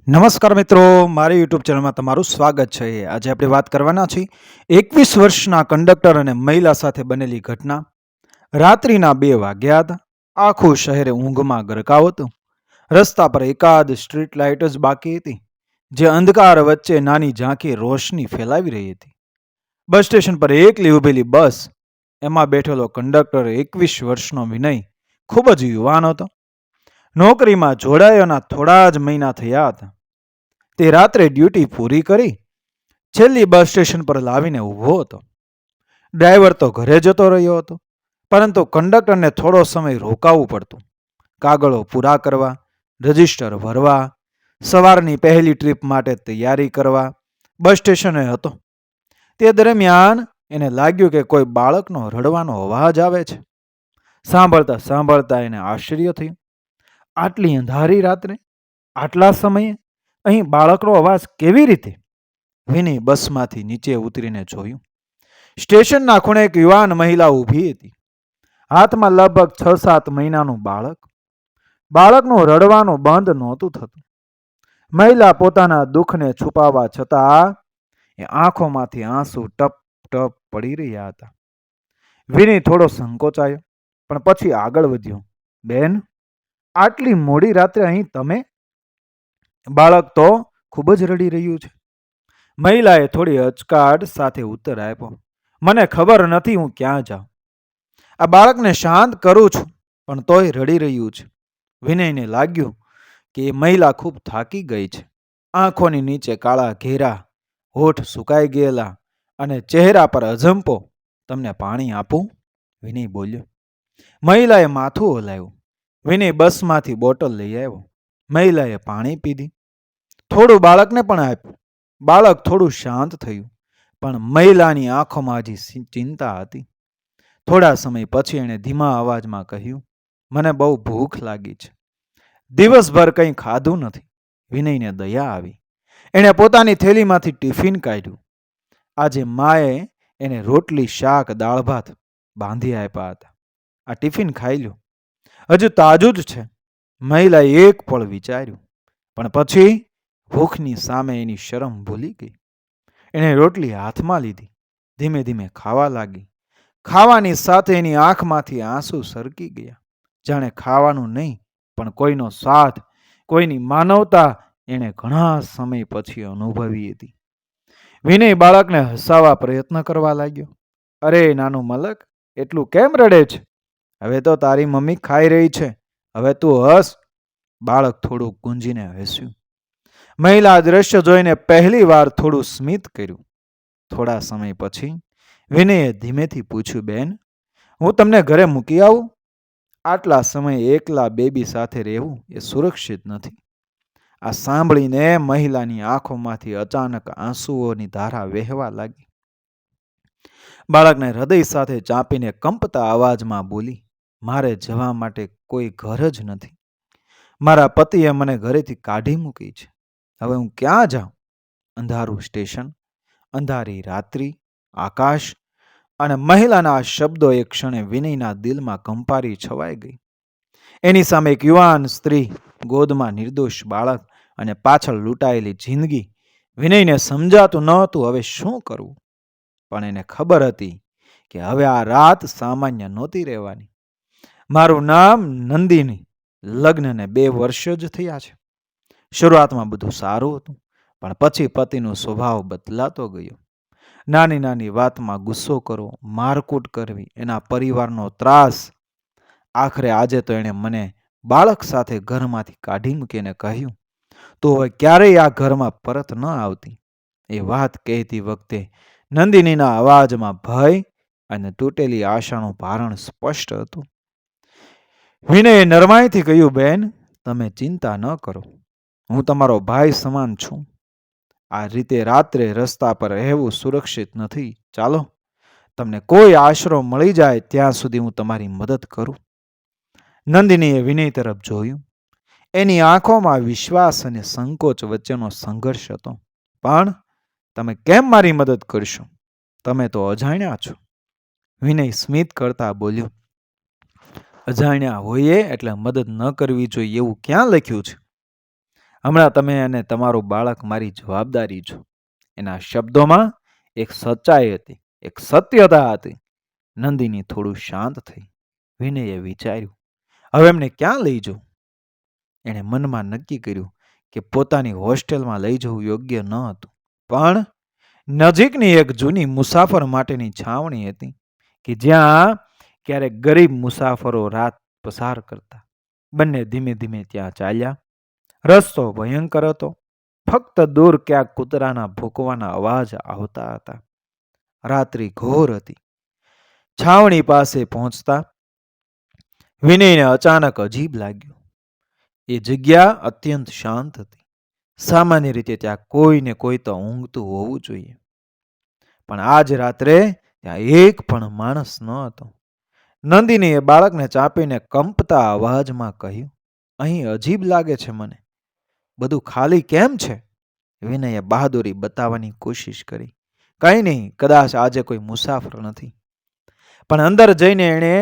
નમસ્કાર મિત્રો, મારી યુટ્યુબ ચેનલમાં તમારું સ્વાગત છે. આજે આપણે વાત કરવાના છીએ 21 વર્ષના કંડક્ટર અને મહિલા સાથે બનેલી ઘટના. રાત્રિના 2 વાગ્યા હતા. આખું શહેર ઊંઘમાં ગરકાવ હતું. રસ્તા પર એકાદ સ્ટ્રીટ લાઇટ જ બાકી હતી, જે અંધકાર વચ્ચે નાની ઝાંખી રોશની ફેલાવી રહી હતી. બસ સ્ટેશન પર એકલી ઊભેલી બસ, એમાં બેઠેલો કંડક્ટર 21 વર્ષનો વિનય ખૂબ જ યુવાન હતો. નોકરીમાં જોડાયાના થોડા જ મહિના થયા હતા. તે રાત્રે ડ્યુટી પૂરી કરી છેલ્લી બસ સ્ટેશન પર લાવીને ઊભો હતો. ડ્રાઈવર તો ઘરે જતો રહ્યો હતો, પરંતુ કંડક્ટરને થોડો સમય રોકાવું પડતું. કાગળો પૂરા કરવા, રજિસ્ટર ભરવા, સવારની પહેલી ટ્રીપ માટે તૈયારી કરવા બસ સ્ટેશને હતો. તે દરમિયાન એને લાગ્યું કે કોઈ બાળકનો રડવાનો અવાજ આવે છે. સાંભળતા સાંભળતા એને આશ્ચર્ય થયું. આટલી અંધારી રાત્રે, આટલા સમયે અહીં બાળકનો અવાજ કેવી રીતે? વિની બસમાંથી નીચે ઉતરીને જોયું. સ્ટેશનના ખૂણે એક યુવાન મહિલા ઊભી હતી. હાથમાં લગભગ 6-7 મહિનાનું બાળક. બાળકનું રડવાનું બંધ નહોતું થતું. મહિલા પોતાના દુઃખને છુપાવવા છતાં એ આંખોમાંથી આંસુ ટપ ટપ પડી રહ્યા હતા. વિની થોડો સંકોચાયો, પણ પછી આગળ વધ્યો. બેન, આટલી મોડી રાત્રે અહીં તમે? બાળક તો ખૂબ જ રડી રહ્યું છે. મહિલાએ થોડી અચકાટ સાથે ઉત્તર આપ્યો. મને ખબર નથી હું ક્યાં જાઉં. આ બાળકને શાંત કરું છું, પણ તોય રડી રહ્યું છે. વિનયને લાગ્યું કે એ મહિલા ખૂબ થાકી ગઈ છે. આંખોની નીચે કાળા ઘેરા, હોઠ સુકાઈ ગયેલા અને ચહેરા પર અજંપો. તમને પાણી આપું? વિનય બોલ્યો. મહિલાએ માથું હલાવ્યું. વિનય બસમાંથી બોટલ લઈ આવ્યો. મહિલાએ પાણી પીધી. થોડું બાળકને પણ આપ્યું. બાળક થોડું શાંત થયું, પણ મહિલાની આંખોમાં હજી ચિંતા હતી. થોડા સમય પછી એણે ધીમા અવાજમાં કહ્યું, મને બહુ ભૂખ લાગી છે. દિવસભર કંઈ ખાધું નથી. વિનયને દયા આવી. એણે પોતાની થેલીમાંથી ટિફિન કાઢ્યું. આજે માએ એને રોટલી, શાક, દાળ ભાત બાંધી આપ્યા હતા. આ ટિફિન ખાઈ લ્યો, હજુ તાજું જ છે. મહિલાએ એક પળ વિચાર્યું, પણ પછી ભૂખની સામે એની શરમ ભૂલી ગઈ. એણે રોટલી હાથમાં લીધી. ધીમે ધીમે ખાવા લાગી. ખાવાની સાથે એની આંખમાંથી આંસુ સરકી ગયા. જાણે ખાવાનું નહીં, પણ કોઈનો સાથ, કોઈની માનવતા એણે ઘણા સમય પછી અનુભવી હતી. વિનય બાળકને હસાવવા પ્રયત્ન કરવા લાગ્યો. અરે નાનું મલક, એટલું કેમ રડે છે? હવે તો તારી મમ્મી ખાઈ રહી છે, હવે તું હસ. બાળક થોડું ગુંજીને હસ્યું. મહિલા દ્રશ્ય જોઈને પહેલી વાર થોડું સ્મિત કર્યું. થોડા સમય પછી વિનયે ધીમેથી પૂછ્યું, બેન, હું તમને ઘરે મૂકી આવું? આટલા સમય એકલા બેબી સાથે રહેવું એ સુરક્ષિત નથી. આ સાંભળીને મહિલાની આંખોમાંથી અચાનક આંસુઓની ધારા વહેવા લાગી. બાળકને હૃદય સાથે ચાંપીને કંપતા અવાજમાં બોલી, મારે જવા માટે કોઈ ઘર જ નથી. મારા પતિએ મને ઘરેથી કાઢી મૂકી છે. હવે હું ક્યાં જાઉં? અંધારું સ્ટેશન, અંધારી રાત્રિ, આકાશ અને મહિલાના શબ્દો એક ક્ષણે વિનયના દિલમાં કંપારી છવાઈ ગઈ. એની સામે એક યુવાન સ્ત્રી, ગોદમાં નિર્દોષ બાળક અને પાછળ લૂંટાયેલી જિંદગી. વિનયને સમજાતું ન હતું હવે શું કરવું. પણ એને ખબર હતી કે હવે આ રાત સામાન્ય નહોતી રહેવાની. મારું નામ નંદિની. લગ્નને 2 વર્ષ જ થયા છે. શરૂઆતમાં બધું સારું હતું, પણ પછી પતિનો સ્વભાવ બદલાતો ગયો. નાની નાની વાતમાં ગુસ્સો કરવો, મારકૂટ કરવી, એના પરિવારનો ત્રાસ. આખરે આજે તો એણે મને બાળક સાથે ઘરમાંથી કાઢી મૂકીને કહ્યું, તો હવે ક્યારેય આ ઘરમાં પરત ન આવતી. એ વાત કહેતી વખતે નંદિનીના અવાજમાં ભય અને તૂટેલી આશાનું ભારણ સ્પષ્ટ હતું. વિનયે નરમાઈથી કહ્યું, બેન, તમે ચિંતા ન કરો. હું તમારો ભાઈ સમાન છું. આ રીતે રાત્રે રસ્તા પર રહેવું સુરક્ષિત નથી. ચાલો, તમને કોઈ આશરો મળી જાય ત્યાં સુધી હું તમારી મદદ કરું. નંદિનીએ વિનય તરફ જોયું. એની આંખોમાં વિશ્વાસ અને સંકોચ વચ્ચેનો સંઘર્ષ હતો. પણ તમે કેમ મારી મદદ કરશો? તમે તો અજાણ્યા છો. વિનય સ્મિત કરતા બોલ્યો, અજાણ્યા હોઈએ એટલે મદદ ન કરવી જોઈએ એવું ક્યાં લખ્યું છે? હમણાં તમે અને તમારું બાળક મારી જવાબદારી છો. એના શબ્દોમાં એક સચ્ચાઈ હતી, એક સત્યતા હતી. નંદિની થોડું શાંત થઈ. વિનયે વિચાર્યું, હવે એમને ક્યાં લઈ જવું? એણે મનમાં નક્કી કર્યું કે પોતાની હોસ્ટેલમાં લઈ જવું યોગ્ય ન હતું, પણ નજીકની એક જૂની મુસાફર માટેની છાવણી હતી કે જ્યાં ક્યારેક ગરીબ મુસાફરો રાત પસાર કરતા. બંને ધીમે ધીમે ત્યાં ચાલ્યા. રસ્તો ભયંકર હતો. ફક્ત દૂર ક્યાંક કૂતરાના ભૂકવાના અવાજ આવતા હતા. રાત્રિ ઘોર હતી. છાવણી પાસે પહોંચતા વિનયને અચાનક અજીબ લાગ્યું. એ જગ્યા અત્યંત શાંત હતી. સામાન્ય રીતે ત્યાં કોઈને કોઈ તો ઊંઘતું હોવું જોઈએ, પણ આજ રાત્રે ત્યાં એક પણ માણસ ન હતો. નંદિનીએ બાળકને ચાંપીને કંપતા અવાજમાં કહ્યું, અહીં અજીબ લાગે છે મને. બધું ખાલી કેમ છે? વિનયે બહાદુરી બતાવવાની કોશિશ કરી. કંઈ નહીં, કદાચ આજે કોઈ મુસાફર નથી. પણ અંદર જઈને એણે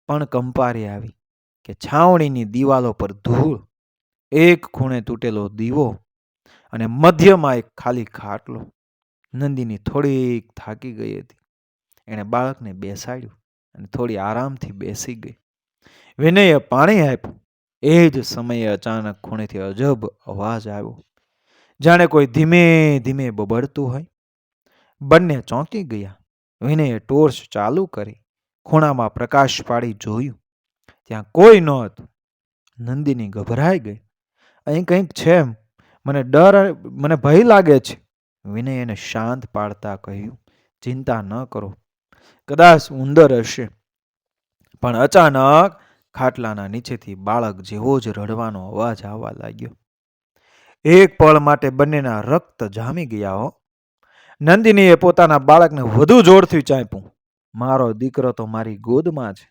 પણ કંપારી આવી કે છાવણીની દિવાલો પર ધૂળ, એક ખૂણે તૂટેલો દીવો અને મધ્યમાં એક ખાલી ખાટલો. નંદિની થોડીક થાકી ગઈ હતી. એણે બાળકને બેસાડ્યું અને થોડી આરામથી બેસી ગઈ. વિનયે પાણી આપ્યું. એ જ સમયે અચાનક ખૂણેથી અજબ અવાજ આવ્યો, જાણે કોઈ ધીમે ધીમે બબડતું હોય. બંને ચોંકી ગયા. વિનયે ટોર્ચ ચાલુ કરી ખૂણામાં પ્રકાશ પાડી જોયું. ત્યાં કોઈ નહોતું. નંદિની ગભરાઈ ગઈ. અહીં કંઈક છે, મને ભય લાગે છે. વિનય એને શાંત પાડતા કહ્યું, ચિંતા ન કરો, કદાચ ઉંદર હશે. પણ અચાનક ખાટલાના નીચેથી બાળક જેવો જ રડવાનો અવાજ આવવા લાગ્યો. એક પળ માટે બંનેના રક્ત જામી ગયા હો. નંદિનીએ પોતાના બાળકને વધુ જોરથી ચાંપ્યું. મારો દીકરો તો મારી ગોદમાં છે,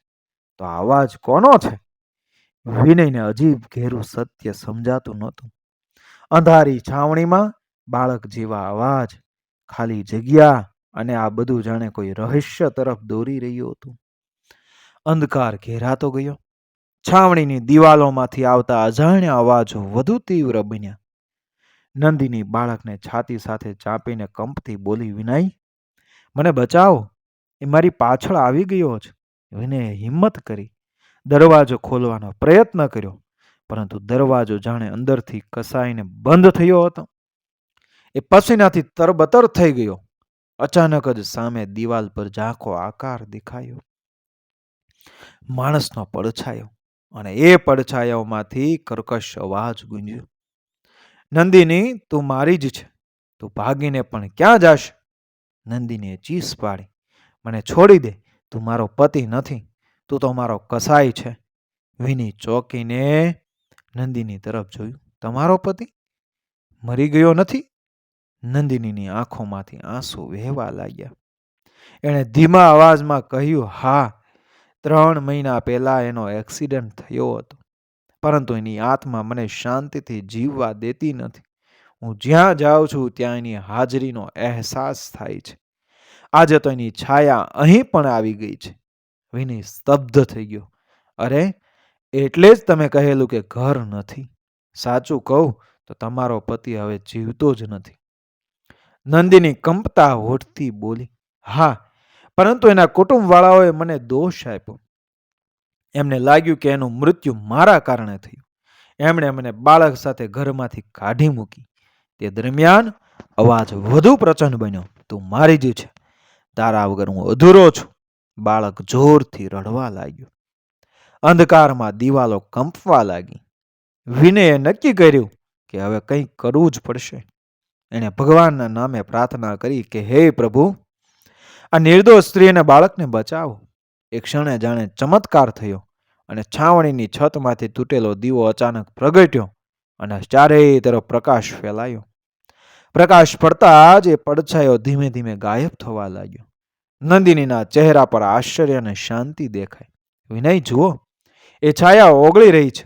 તો અવાજ કોનો છે? વિનયને અજીબ ઘેરું સત્ય સમજાતું નહોતું. અંધારી છાવણીમાં બાળક જેવા અવાજ, ખાલી જગ્યા, અને આ બધું જાણે કોઈ રહસ્ય તરફ દોરી રહ્યું હતું. અંધકાર ઘેરાતો ગયો. છાવણીની દિવાલોમાંથી આવતા અજાણ્યા અવાજો વધુ તીવ્ર બન્યા. નંદિની બાળકને છાતી સાથે ચાંપીને કંપતી બોલી, વિનય, મને બચાવો, એ મારી પાછળ આવી ગયો છે. વિનયે હિંમત કરી દરવાજો ખોલવાનો પ્રયત્ન કર્યો, પરંતુ દરવાજો જાણે અંદરથી કસાઈને બંધ થયો હતો. એ પસીનાથી તરબતર થઈ ગયો. અચાનક જ સામે દિવાલ પર ઝાંખો આકાર દેખાયો. માણસનો પડછાયો, અને એ પડછાયાઓમાંથી કર્કશ અવાજ ગુંજ્યો, નંદિની, તું મારી જ છે, તું ભાગીને પણ ક્યાં જાશે? નંદિનીએ ચીસ પાડી, મને છોડી દે, તું મારો પતિ નથી, તું તો મારો કસાઈ છે. વિની ચોંકીને નંદિની તરફ જોયું. તમારો પતિ મરી ગયો નથી? નંદિનીની આંખોમાંથી આંસુ વહેવા લાગ્યા. એણે ધીમા અવાજમાં કહ્યું, હા, 3 મહિના પહેલા એનો એક્સિડન્ટ થયો હતો, પરંતુ એની આત્મા મને શાંતિથી જીવવા દેતી નથી. હું જ્યાં જાઉં છું ત્યાં એની હાજરીનો અહેસાસ થાય છે. આજે તો એની છાયા અહીં પણ આવી ગઈ છે. વિની સ્તબ્ધ થઈ ગયો. અરે, એટલે જ તમે કહેલું કે ઘર નથી. સાચું કહું તો તમારો પતિ હવે જીવતો જ નથી. નંદિની કંપતા હોઠથી બોલી, હા, પરંતુ એના કુટુંબવાળાઓએ મને દોષ આપ્યો. એમને લાગ્યું કે એનું મૃત્યુ મારા કારણે થયું. એમણે મને બાળક સાથે ઘરમાંથી કાઢી મૂકી. તે દરમિયાન અવાજ વધુ પ્રચંડ બન્યો, તું મારી જ છે, તારા વગર હું અધૂરો છું. બાળક જોરથી રડવા લાગ્યું. અંધકારમાં દિવાલો કંપવા લાગી. વિનયે નક્કી કર્યું કે હવે કંઈક કરવું જ પડશે. એણે ભગવાનના નામે પ્રાર્થના કરી કે હે પ્રભુ, આ નિર્દોષ સ્ત્રી અને બાળકને બચાવો. એક ક્ષણે જાણે ચમત્કાર થયો અને છાવણીની છતમાંથી તૂટેલો દીવો અચાનક પ્રગટ્યો અને ચારેય તરફ પ્રકાશ ફેલાયો. પ્રકાશ પડતા જ એ પડછાયો ધીમે ધીમે ગાયબ થવા લાગ્યો. નંદિનીના ચહેરા પર આશ્ચર્ય અને શાંતિ દેખાય. વિનય, જુઓ, એ છાયા ઓગળી રહી છે.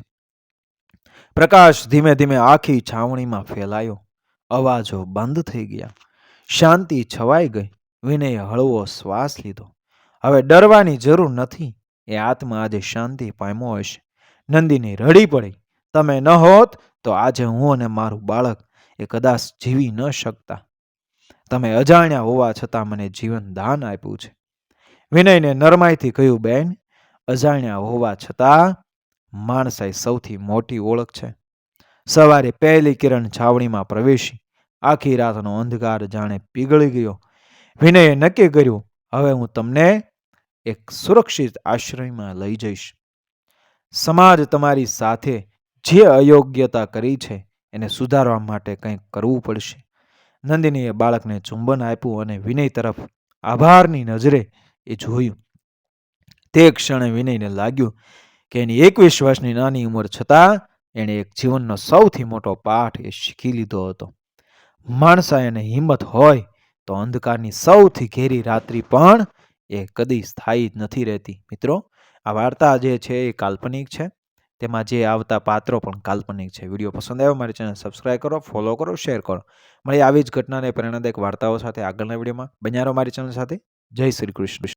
પ્રકાશ ધીમે ધીમે આખી છાવણીમાં ફેલાયો. અવાજો બંધ થઈ ગયા. શાંતિ છવાઈ ગઈ. વિનયે હળવો શ્વાસ લીધો. હવે ડરવાની જરૂર નથી. એ આત્મા આજે શાંતિ પામ્યો હશે. નંદિની રડી પડી, તમે ન હોત તો આજે હું અને મારું બાળક એ કદાચ જીવી ન શકતા. તમે અજાણ્યા હોવા છતાં મને જીવન દાન આપ્યું છે. વિનયને નરમાઈથી કહ્યું, બેન, અજાણ્યા હોવા છતાં માણસાઈ સૌથી મોટી ઓળખ છે. સવારે પહેલી કિરણ છાવણીમાં પ્રવેશી. આખી રાતનો અંધકાર જાણે પીગળી ગયો. વિનયે નક્કી કર્યું, હવે હું તમને એક સુરક્ષિત આશ્રયમાં લઈ જઈશ. સમાજ તમારી સાથે જે અયોગ્યતા કરી છે એને સુધારવા માટે કંઈક કરવું પડશે. નંદિનીએ બાળકને ચુંબન આપ્યું અને વિનય તરફ આભારની નજરે એ જોયું. તે ક્ષણે વિનયને લાગ્યું કે એની 21 વર્ષની નાની ઉંમર છતાં એણે એક જીવનનો સૌથી મોટો પાઠ એ શીખી લીધો હતો. માણસાઈ અને હિંમત હોય તો અંધકારની સૌથી ઘેરી રાત્રિ પણ એ કદી સ્થાયી નથી રહેતી. મિત્રો, આ વાર્તા જે છે એ કાલ્પનિક છે. તેમાં જે આવતા પાત્રો પણ કાલ્પનિક છે. વિડીયો પસંદ આવ્યો મારી ચેનલ સબસ્ક્રાઈબ કરો, ફોલો કરો, શેર કરો. મળી આવી જ ઘટનાને પ્રેરણાદાયક વાર્તાઓ સાથે આગળના વિડીયોમાં. બન્યા રહો મારી ચેનલ સાથે. જય શ્રી કૃષ્ણ.